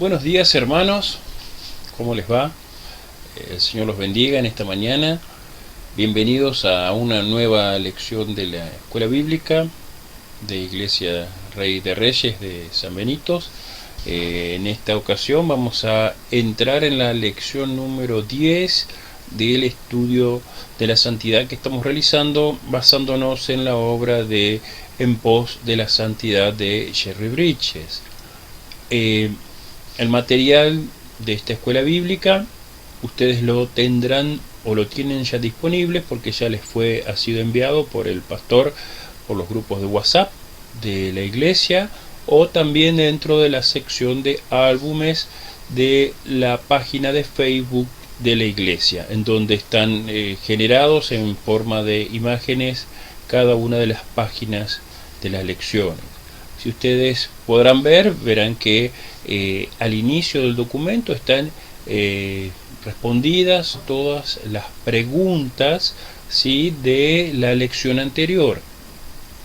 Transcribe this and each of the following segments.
Buenos días, hermanos, ¿cómo les va? El Señor los bendiga en esta mañana. Bienvenidos a una nueva lección de la Escuela Bíblica de Iglesia Rey de Reyes de San Benito. En esta ocasión vamos a entrar en la lección número 10 del estudio de la santidad que estamos realizando basándonos en la obra de En pos de la santidad de Jerry Bridges. El material de esta escuela bíblica ustedes lo tendrán o lo tienen ya disponible porque ya les ha sido enviado por el pastor por los grupos de WhatsApp de la iglesia o también dentro de la sección de álbumes de la página de Facebook de la iglesia, en donde están generados en forma de imágenes cada una de las páginas de las lecciones. Si ustedes verán que al inicio del documento están respondidas todas las preguntas, ¿sí?, de la lección anterior.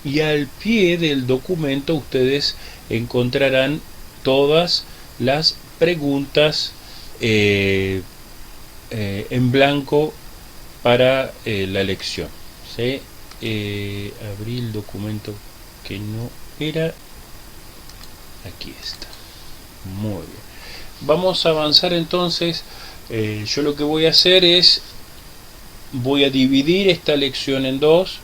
Y al pie del documento ustedes encontrarán todas las preguntas en blanco para la lección, ¿sí? Abrí el documento que no era. Aquí está. Muy bien. Vamos a avanzar entonces. Yo lo que voy a hacer es voy a dividir esta lección en dos,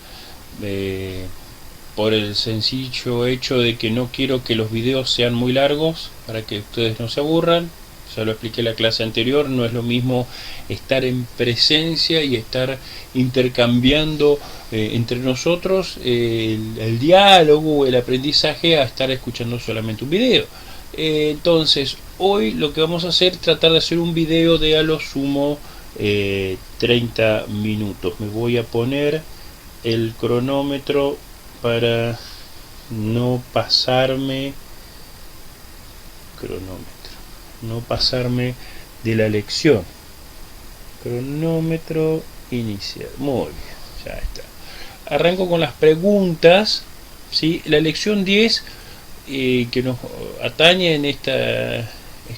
por el sencillo hecho de que no quiero que los videos sean muy largos para que ustedes no se aburran. Ya lo expliqué en la clase anterior, no es lo mismo estar en presencia y estar intercambiando entre nosotros el diálogo o el aprendizaje a estar escuchando solamente un video. Entonces hoy lo que vamos a hacer es tratar de hacer un video de a lo sumo 30 minutos. Me voy a poner el cronómetro para no pasarme de la lección. Cronómetro inicial. Muy bien, ya está. Arranco con las preguntas, ¿sí? La lección 10 que nos atañe en este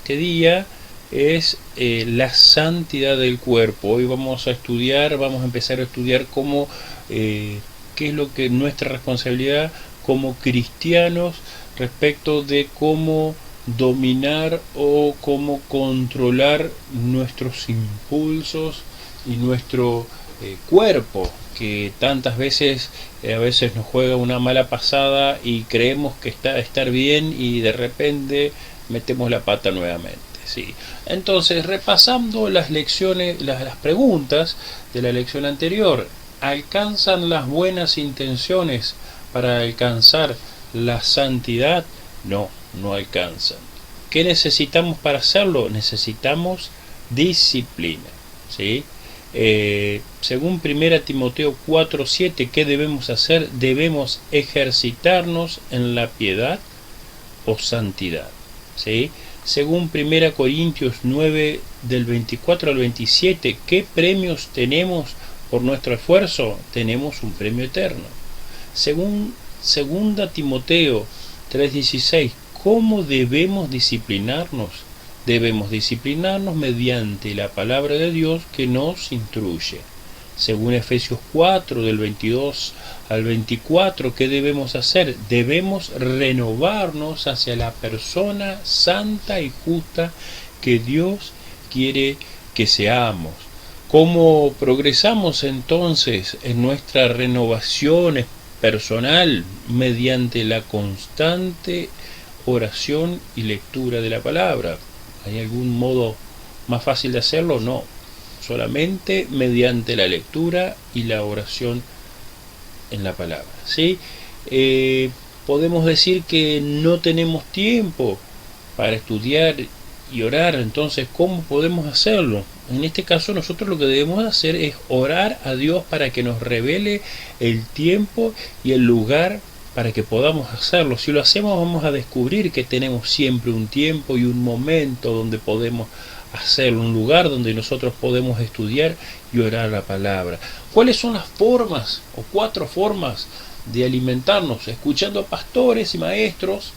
día es la santidad del cuerpo. Hoy vamos a empezar a estudiar cómo qué es lo que nuestra responsabilidad como cristianos respecto de cómo dominar o cómo controlar nuestros impulsos y nuestro cuerpo, que tantas veces a veces nos juega una mala pasada y creemos que está a estar bien y de repente metemos la pata nuevamente, ¿sí? Entonces, repasando las lecciones, las preguntas de la lección anterior, ¿alcanzan las buenas intenciones para alcanzar la santidad? No, no alcanzan. ¿Qué necesitamos para hacerlo? Necesitamos disciplina, ¿sí? Según 1 Timoteo 4:7, ¿qué debemos hacer? Debemos ejercitarnos en la piedad o santidad, ¿sí? Según 1 Corintios 9 del 24 al 27, ¿qué premios tenemos por nuestro esfuerzo? Tenemos un premio eterno. Según 2 Timoteo 3:16, ¿cómo debemos disciplinarnos? Debemos disciplinarnos mediante la palabra de Dios que nos instruye. Según Efesios 4 del 22 al 24, ¿qué debemos hacer? Debemos renovarnos hacia la persona santa y justa que Dios quiere que seamos. ¿Cómo progresamos entonces en nuestra renovación personal? Mediante la constante oración y lectura de la palabra. ¿Hay algún modo más fácil de hacerlo? No, solamente mediante la lectura y la oración en la palabra, ¿sí? Podemos decir que no tenemos tiempo para estudiar y orar, entonces ¿cómo podemos hacerlo? En este caso nosotros lo que debemos hacer es orar a Dios para que nos revele el tiempo y el lugar para que podamos hacerlo. Si lo hacemos, vamos a descubrir que tenemos siempre un tiempo y un momento donde podemos hacerlo, un lugar donde nosotros podemos estudiar y orar la palabra. ¿Cuáles son las formas o 4 formas de alimentarnos? Escuchando a pastores y maestros,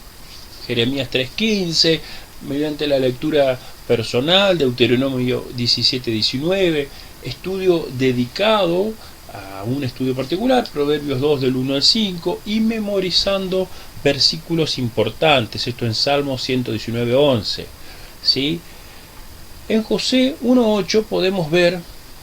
Jeremías 3:15, mediante la lectura personal, Deuteronomio 17-19, estudio dedicado a un estudio particular, Proverbios 2 del 1 al 5, y memorizando versículos importantes, esto en Salmo 119-11, ¿sí? En José 1.8 podemos ver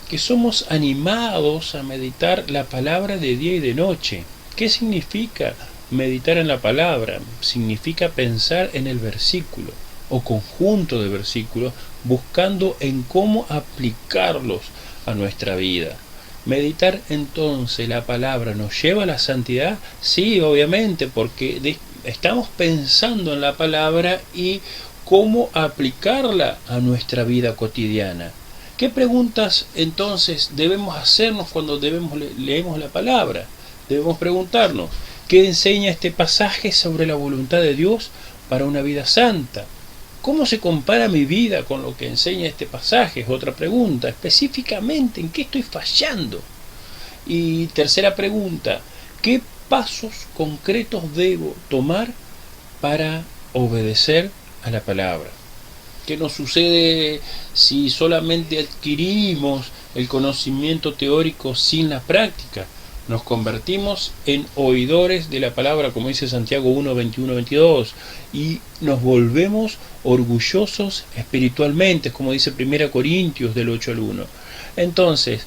que somos animados a meditar la palabra de día y de noche. ¿Qué significa meditar en la palabra? Significa pensar en el versículo o conjunto de versículos, buscando en cómo aplicarlos a nuestra vida. Meditar entonces la palabra nos lleva a la santidad, sí, obviamente, porque estamos pensando en la palabra y cómo aplicarla a nuestra vida cotidiana. ¿Qué preguntas entonces debemos hacernos cuando leemos la palabra? Debemos preguntarnos, ¿qué enseña este pasaje sobre la voluntad de Dios para una vida santa? ¿Cómo se compara mi vida con lo que enseña este pasaje? Es otra pregunta. Específicamente, ¿en qué estoy fallando? Y tercera pregunta, ¿qué pasos concretos debo tomar para obedecer a la palabra? ¿Qué nos sucede si solamente adquirimos el conocimiento teórico sin la práctica? Nos convertimos en oidores de la palabra, como dice Santiago 1, 21, 22, y nos volvemos orgullosos espiritualmente, como dice 1 Corintios del 8 al 1. Entonces,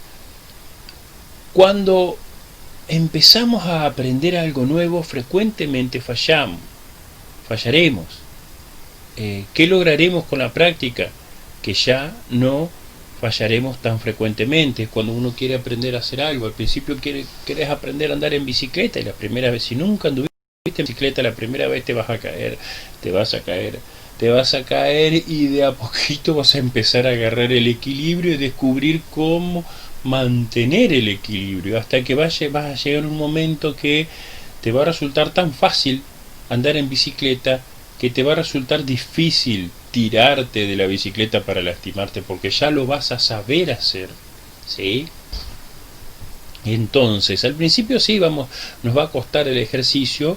cuando empezamos a aprender algo nuevo, frecuentemente fallaremos. ¿Qué lograremos con la práctica? Que ya no fallaremos tan frecuentemente. Cuando uno quiere aprender a hacer algo, al principio querés aprender a andar en bicicleta y la primera vez, si nunca anduviste en bicicleta, la primera vez te vas a caer y de a poquito vas a empezar a agarrar el equilibrio y descubrir cómo mantener el equilibrio, hasta que vas a llegar a un momento que te va a resultar tan fácil andar en bicicleta que te va a resultar difícil tirarte de la bicicleta para lastimarte, porque ya lo vas a saber hacer, ¿sí? Entonces, al principio sí nos va a costar el ejercicio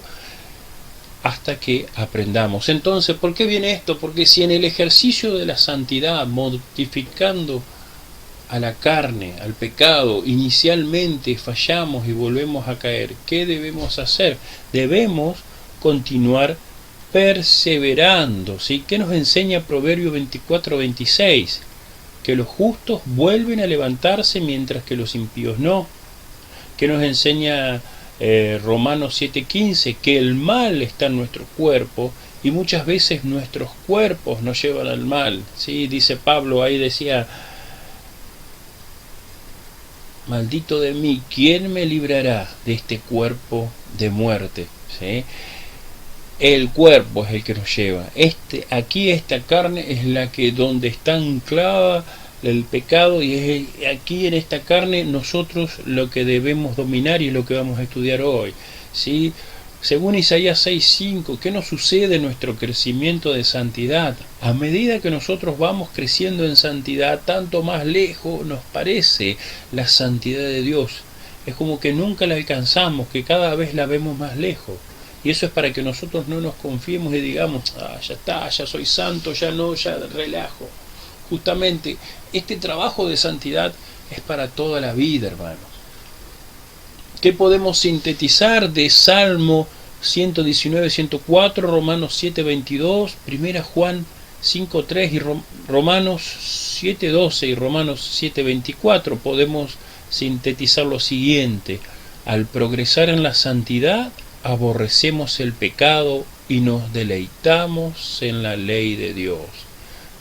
hasta que aprendamos. Entonces, ¿por qué viene esto? Porque si en el ejercicio de la santidad, mortificando a la carne, al pecado, inicialmente fallamos y volvemos a caer, ¿qué debemos hacer? Debemos continuar perseverando, ¿sí? ¿Qué nos enseña Proverbio 24-26? Que los justos vuelven a levantarse mientras que los impíos no. ¿Qué nos enseña Romanos 7:15? Que el mal está en nuestro cuerpo y muchas veces nuestros cuerpos nos llevan al mal, ¿sí? Dice Pablo, ahí decía, maldito de mí, ¿quién me librará de este cuerpo de muerte? ¿Sí? El cuerpo es el que nos lleva. Aquí esta carne es la que donde está anclada el pecado, y es aquí en esta carne nosotros lo que debemos dominar, y es lo que vamos a estudiar hoy, ¿sí? Según Isaías 6:5, ¿qué nos sucede en nuestro crecimiento de santidad? A medida que nosotros vamos creciendo en santidad, tanto más lejos nos parece la santidad de Dios. Es como que nunca la alcanzamos, que cada vez la vemos más lejos. Y eso es para que nosotros no nos confiemos y digamos, ya está, ya soy santo, ya relajo. Justamente, este trabajo de santidad es para toda la vida, hermanos. ¿Qué podemos sintetizar de Salmo 119-104, Romanos 7:22, 1 Juan 5:3 y Romanos 7:12 y Romanos 7:24? Podemos sintetizar lo siguiente: al progresar en la santidad, aborrecemos el pecado y nos deleitamos en la ley de Dios.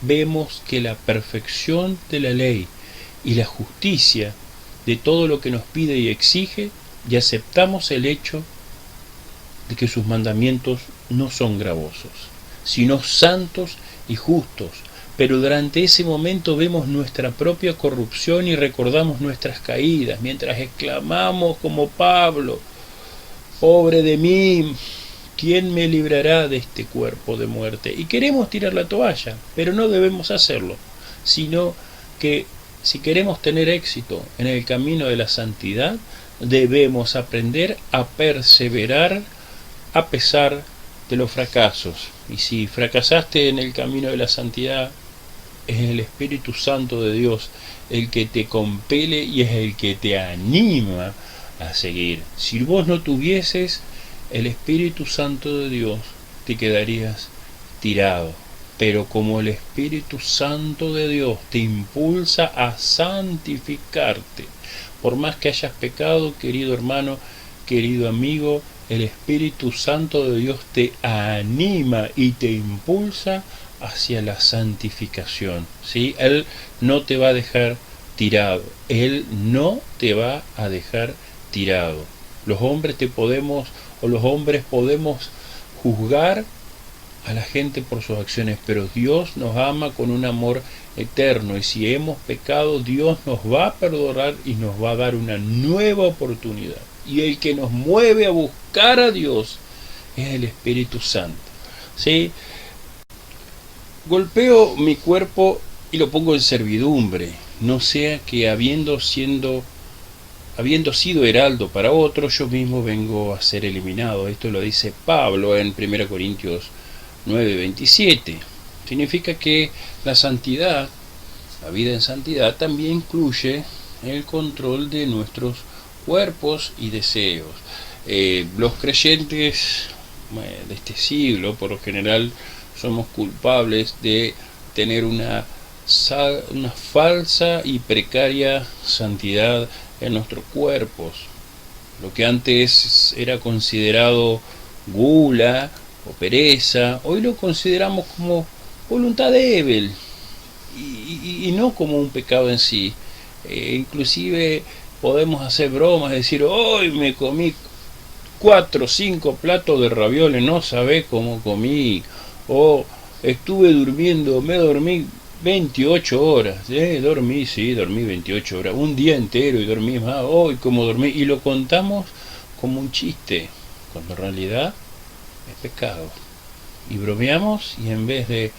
Vemos que la perfección de la ley y la justicia de todo lo que nos pide y exige, y aceptamos el hecho de que sus mandamientos no son gravosos, sino santos y justos. Pero durante ese momento vemos nuestra propia corrupción y recordamos nuestras caídas, mientras exclamamos como Pablo, pobre de mí, ¿quién me librará de este cuerpo de muerte? Y queremos tirar la toalla, pero no debemos hacerlo, sino que si queremos tener éxito en el camino de la santidad, debemos aprender a perseverar a pesar de los fracasos. Y si fracasaste en el camino de la santidad, es el Espíritu Santo de Dios el que te compele y es el que te anima a seguir. Si vos no tuvieses el Espíritu Santo de Dios, te quedarías tirado. Pero como el Espíritu Santo de Dios te impulsa a santificarte, por más que hayas pecado, querido hermano, querido amigo, el Espíritu Santo de Dios te anima y te impulsa hacia la santificación, ¿sí? Él no te va a dejar tirado, Él no te va a dejar tirado. Los hombres los hombres podemos juzgar a la gente por sus acciones, pero Dios nos ama con un amor eterno, y si hemos pecado, Dios nos va a perdonar y nos va a dar una nueva oportunidad. Y el que nos mueve a buscar a Dios es el Espíritu Santo, ¿sí? Golpeo mi cuerpo y lo pongo en servidumbre, no sea que habiendo sido heraldo para otro, yo mismo vengo a ser eliminado. Esto lo dice Pablo en 1 Corintios 9:27. Significa que la santidad, la vida en santidad, también incluye el control de nuestros cuerpos y deseos. Los creyentes de este siglo, por lo general, somos culpables de tener una falsa y precaria santidad en nuestros cuerpos. Lo que antes era considerado gula o pereza, hoy lo consideramos como voluntad débil y no como un pecado en sí. Inclusive podemos hacer bromas, decir, hoy me comí 4 o 5 platos de ravioles, no sabés cómo comí, o estuve durmiendo, me dormí 28 horas, dormí 28 horas, un día entero y dormí más, hoy como dormí, y lo contamos como un chiste, cuando en realidad es pecado. Y bromeamos, y en vez de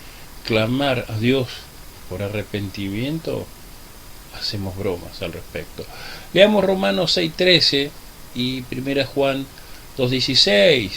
clamar a Dios por arrepentimiento, hacemos bromas al respecto. Leamos Romanos 6:13 y 1 Juan 2:16.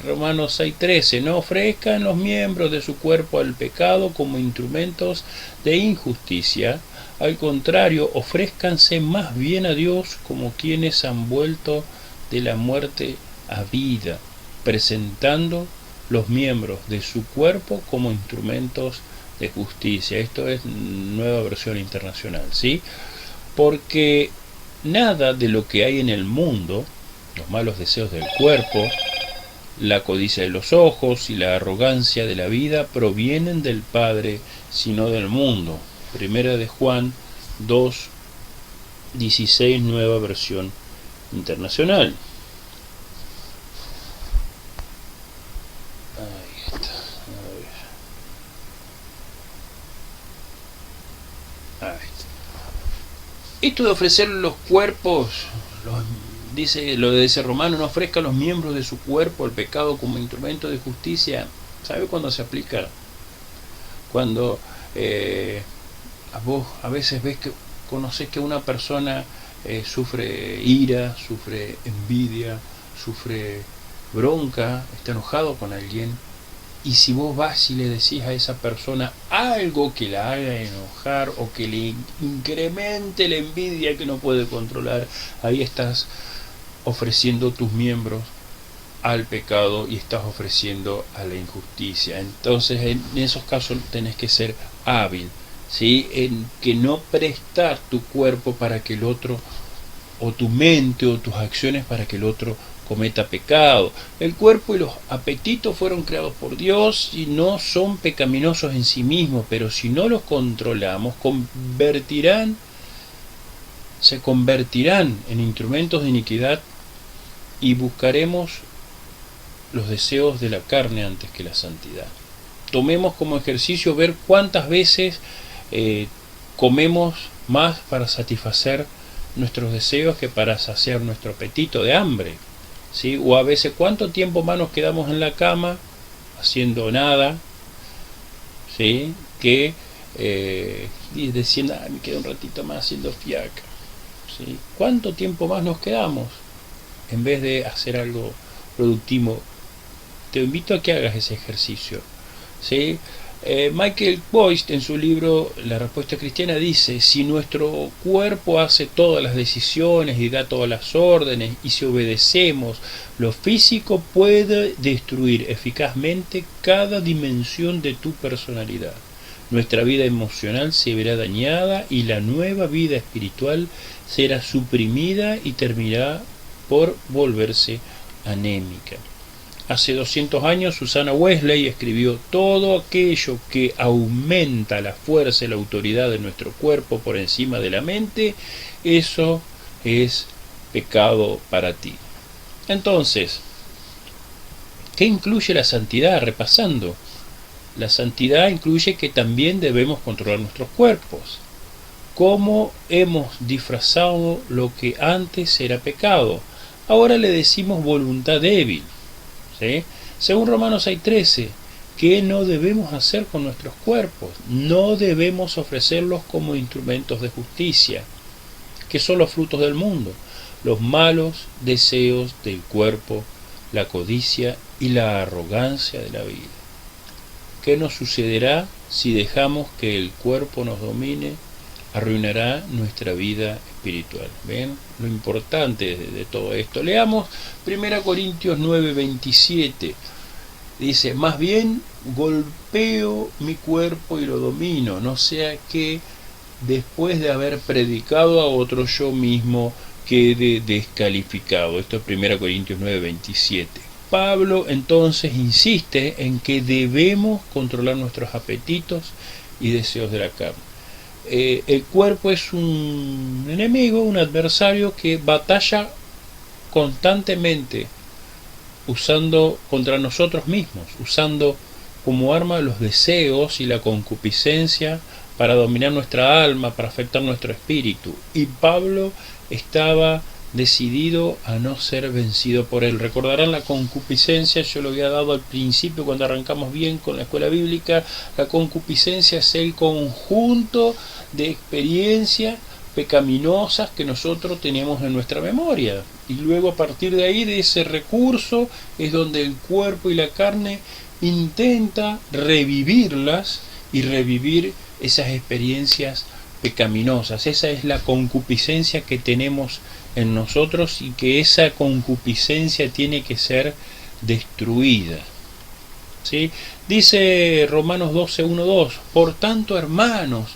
Romanos 6:13. No ofrezcan los miembros de su cuerpo al pecado como instrumentos de injusticia, al contrario, ofrézcanse más bien a Dios como quienes han vuelto de la muerte a vida, presentando los miembros de su cuerpo como instrumentos de justicia. Esto es Nueva Versión Internacional, ¿sí? Porque nada de lo que hay en el mundo, los malos deseos del cuerpo, la codicia de los ojos y la arrogancia de la vida, provienen del Padre, sino del mundo. Primera de Juan 2:16, Nueva Versión Internacional. Ahí está. Ahí está. Esto de ofrecer los cuerpos, dice lo de ese Romano, no ofrezca los miembros de su cuerpo al pecado como instrumento de justicia. ¿Sabe cuándo se aplica? Cuando vos a veces conocés que una persona sufre ira, sufre envidia, sufre bronca, está enojado con alguien, y si vos vas y le decís a esa persona algo que la haga enojar o que le incremente la envidia que no puede controlar, ahí estás ofreciendo tus miembros al pecado y estás ofreciendo a la injusticia. Entonces en esos casos tenés que ser hábil, ¿sí? En que no prestar tu cuerpo para que el otro, o tu mente o tus acciones para que el otro cometa pecado. El cuerpo y los apetitos fueron creados por Dios y no son pecaminosos en sí mismos, pero si no los controlamos, se convertirán en instrumentos de iniquidad y buscaremos los deseos de la carne antes que la santidad. Tomemos como ejercicio ver cuántas veces comemos más para satisfacer nuestros deseos que para saciar nuestro apetito de hambre, ¿sí? O a veces cuánto tiempo más nos quedamos en la cama haciendo nada, ¿sí? Que diciendo, me queda un ratito más haciendo fiaca, ¿sí? ¿Cuánto tiempo más nos quedamos en vez de hacer algo productivo te invito a que hagas ese ejercicio, ¿sí? Michael Boyce, en su libro La Respuesta Cristiana, dice: si nuestro cuerpo hace todas las decisiones y da todas las órdenes, y si obedecemos, lo físico puede destruir eficazmente cada dimensión de tu personalidad. Nuestra vida emocional se verá dañada y la nueva vida espiritual será suprimida y terminará por volverse anémica. Hace 200 años Susana Wesley escribió: todo aquello que aumenta la fuerza y la autoridad de nuestro cuerpo por encima de la mente, eso es pecado para ti. Entonces, ¿qué incluye la santidad? Repasando, la santidad incluye que también debemos controlar nuestros cuerpos. ¿Cómo hemos disfrazado lo que antes era pecado? Ahora le decimos voluntad débil. ¿Sí? Según Romanos 6:13, ¿qué no debemos hacer con nuestros cuerpos? No debemos ofrecerlos como instrumentos de justicia, que son los frutos del mundo, los malos deseos del cuerpo, la codicia y la arrogancia de la vida. ¿Qué nos sucederá si dejamos que el cuerpo nos domine? Arruinará nuestra vida espiritual. ¿Ven lo importante de todo esto? Leamos 1 Corintios 9:27. Dice: más bien golpeo mi cuerpo y lo domino, no sea que después de haber predicado a otro yo mismo quede descalificado. Esto es 1 Corintios 9:27. Pablo entonces insiste en que debemos controlar nuestros apetitos y deseos de la carne. El cuerpo es un enemigo, un adversario que batalla constantemente usando contra nosotros mismos, usando como arma los deseos y la concupiscencia para dominar nuestra alma, para afectar nuestro espíritu. Y Pablo estaba decidido a no ser vencido por él. Recordarán la concupiscencia, yo lo había dado al principio cuando arrancamos bien con la escuela bíblica. La concupiscencia es el conjunto de experiencias pecaminosas que nosotros tenemos en nuestra memoria, y luego a partir de ahí, de ese recurso, es donde el cuerpo y la carne intenta revivirlas y revivir esas experiencias pecaminosas. Esa es la concupiscencia que tenemos en nosotros, y que esa concupiscencia tiene que ser destruida. ¿Sí? Dice Romanos 12:1-2: por tanto, hermanos,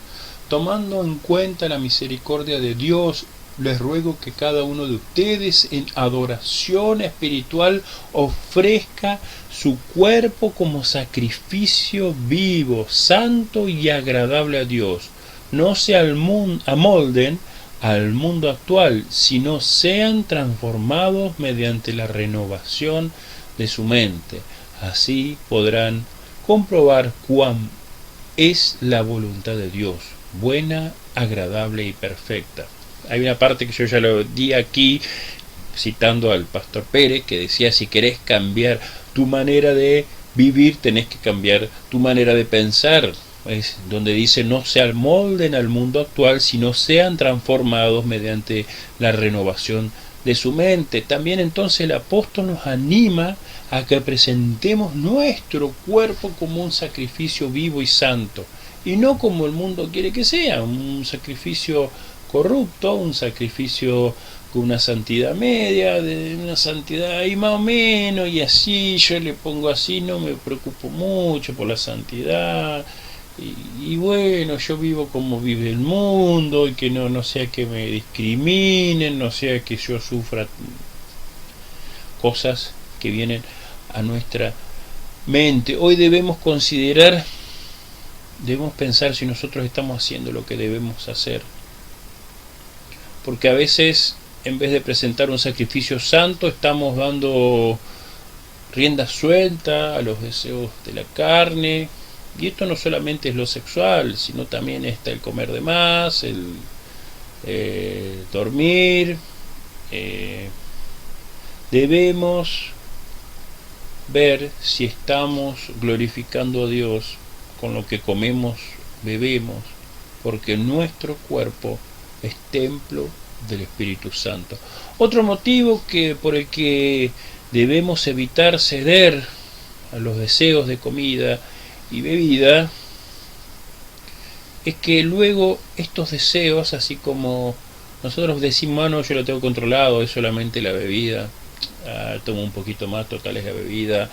tomando en cuenta la misericordia de Dios, les ruego que cada uno de ustedes en adoración espiritual ofrezca su cuerpo como sacrificio vivo, santo y agradable a Dios. No se amolden al mundo actual, sino sean transformados mediante la renovación de su mente. Así podrán comprobar cuán es la voluntad de Dios, buena, agradable y perfecta. Hay una parte que yo ya lo di aquí, citando al pastor Pérez, que decía: si querés cambiar tu manera de vivir, tenés que cambiar tu manera de pensar. Es donde dice: no se amolden al mundo actual, sino sean transformados mediante la renovación de su mente. También entonces el apóstol nos anima a que presentemos nuestro cuerpo como un sacrificio vivo y santo, y no como el mundo quiere que sea, un sacrificio corrupto, un sacrificio con una santidad media, de una santidad ahí más o menos, y así yo le pongo así, no me preocupo mucho por la santidad, y bueno, yo vivo como vive el mundo, y que no sea que me discriminen, no sea que yo sufra cosas que vienen a nuestra mente. Hoy debemos pensar si nosotros estamos haciendo lo que debemos hacer, porque a veces, en vez de presentar un sacrificio santo, estamos dando rienda suelta a los deseos de la carne. Y esto no solamente es lo sexual, sino también está el comer de más, el dormir. Debemos ver si estamos glorificando a Dios con lo que comemos, bebemos, porque nuestro cuerpo es templo del Espíritu Santo. Otro motivo por el que debemos evitar ceder a los deseos de comida y bebida, es que luego estos deseos, así como nosotros decimos, no, yo lo tengo controlado, es solamente la bebida, tomo un poquito más, total es la bebida,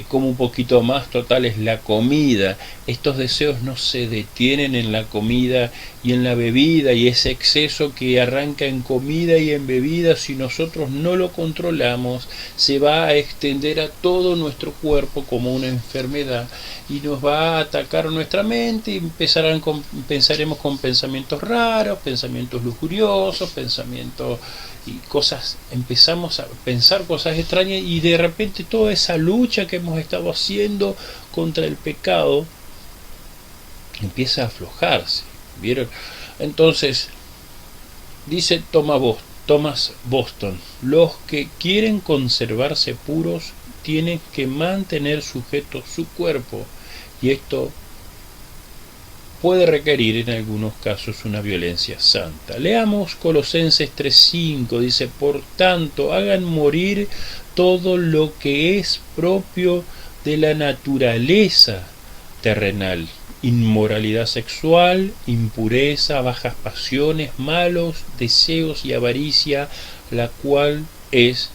como un poquito más, total es la comida. Estos deseos no se detienen en la comida y en la bebida, y ese exceso que arranca en comida y en bebida, si nosotros no lo controlamos, se va a extender a todo nuestro cuerpo como una enfermedad y nos va a atacar nuestra mente, y pensaremos con pensamientos raros, pensamientos lujuriosos, pensamientos y cosas, empezamos a pensar cosas extrañas, y de repente toda esa lucha que hemos estado haciendo contra el pecado empieza a aflojarse. ¿Vieron? Entonces dice Thomas Boston: los que quieren conservarse puros tienen que mantener sujeto su cuerpo, y esto puede requerir en algunos casos una violencia santa. Leamos Colosenses 3:5, dice: por tanto, hagan morir todo lo que es propio de la naturaleza terrenal: inmoralidad sexual, impureza, bajas pasiones, malos deseos y avaricia, la cual es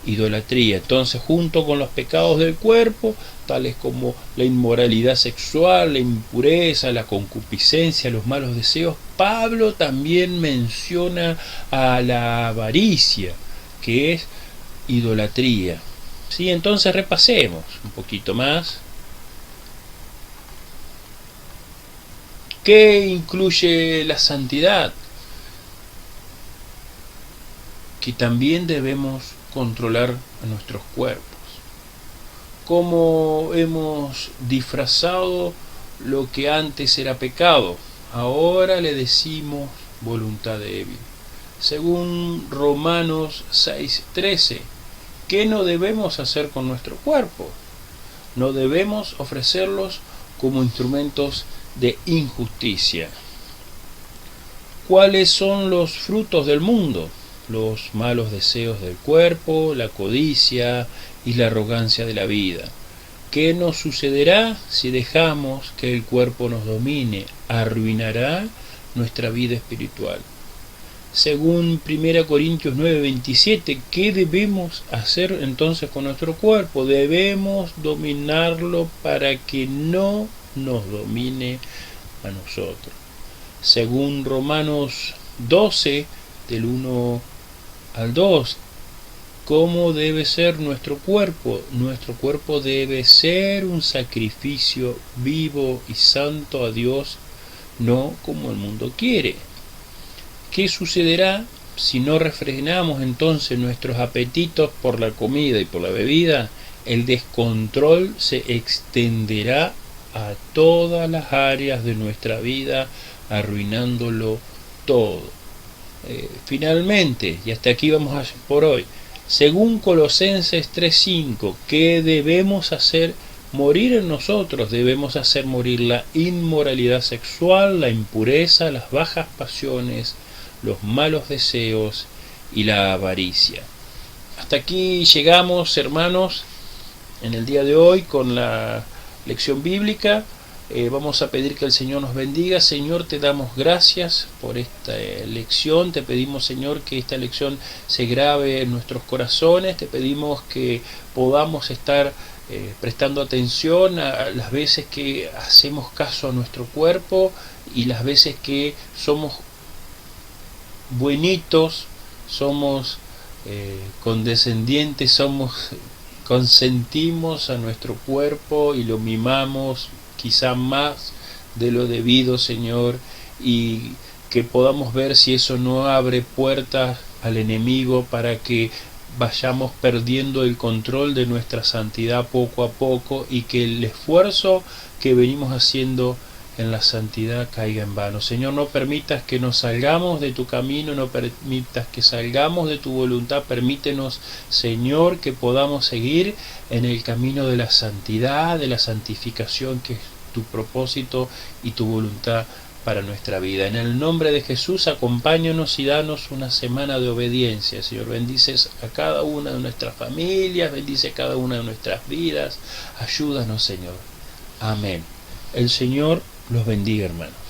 idolatría. Entonces, junto con los pecados del cuerpo, tales como la inmoralidad sexual, la impureza, la concupiscencia, los malos deseos, Pablo también menciona a la avaricia, que es idolatría. ¿Sí? Entonces repasemos un poquito más. ¿Qué incluye la santidad? Que también debemos controlar a nuestros cuerpos. Cómo hemos disfrazado lo que antes era pecado, ahora le decimos voluntad débil. Según Romanos 6:13, ¿qué no debemos hacer con nuestro cuerpo? No debemos ofrecerlos como instrumentos de injusticia. ¿Cuáles son los frutos del mundo? Los malos deseos del cuerpo, la codicia y la arrogancia de la vida. ¿Qué nos sucederá si dejamos que el cuerpo nos domine? Arruinará nuestra vida espiritual. Según 1 Corintios 9:27, ¿qué debemos hacer entonces con nuestro cuerpo? Debemos dominarlo para que no nos domine a nosotros. Según Romanos 12, del 1 al 2, ¿cómo debe ser nuestro cuerpo? Nuestro cuerpo debe ser un sacrificio vivo y santo a Dios, no como el mundo quiere. ¿Qué sucederá si no refrenamos entonces nuestros apetitos por la comida y por la bebida? El descontrol se extenderá a todas las áreas de nuestra vida, arruinándolo todo. Finalmente, y hasta aquí vamos por hoy, según Colosenses 3:5, ¿qué debemos hacer morir en nosotros? Debemos hacer morir la inmoralidad sexual, la impureza, las bajas pasiones, los malos deseos y la avaricia. Hasta aquí llegamos, hermanos, en el día de hoy con la lección bíblica. Vamos a pedir que el Señor nos bendiga. Señor, te damos gracias por esta lección. Te pedimos, Señor, que esta lección se grabe en nuestros corazones. Te pedimos que podamos estar prestando atención a las veces que hacemos caso a nuestro cuerpo y las veces que somos buenitos, somos condescendientes, consentimos a nuestro cuerpo y lo mimamos quizá más de lo debido, Señor, y que podamos ver si eso no abre puertas al enemigo para que vayamos perdiendo el control de nuestra santidad poco a poco, y que el esfuerzo que venimos haciendo en la santidad caiga en vano. Señor, no permitas que nos salgamos de tu camino, no permitas que salgamos de tu voluntad. Permítenos, Señor, que podamos seguir en el camino de la santidad, de la santificación, que es tu propósito y tu voluntad para nuestra vida. En el nombre de Jesús, acompáñanos y danos una semana de obediencia. Señor, bendices a cada una de nuestras familias, bendice cada una de nuestras vidas. Ayúdanos, Señor. Amén. El Señor los bendiga, hermanos.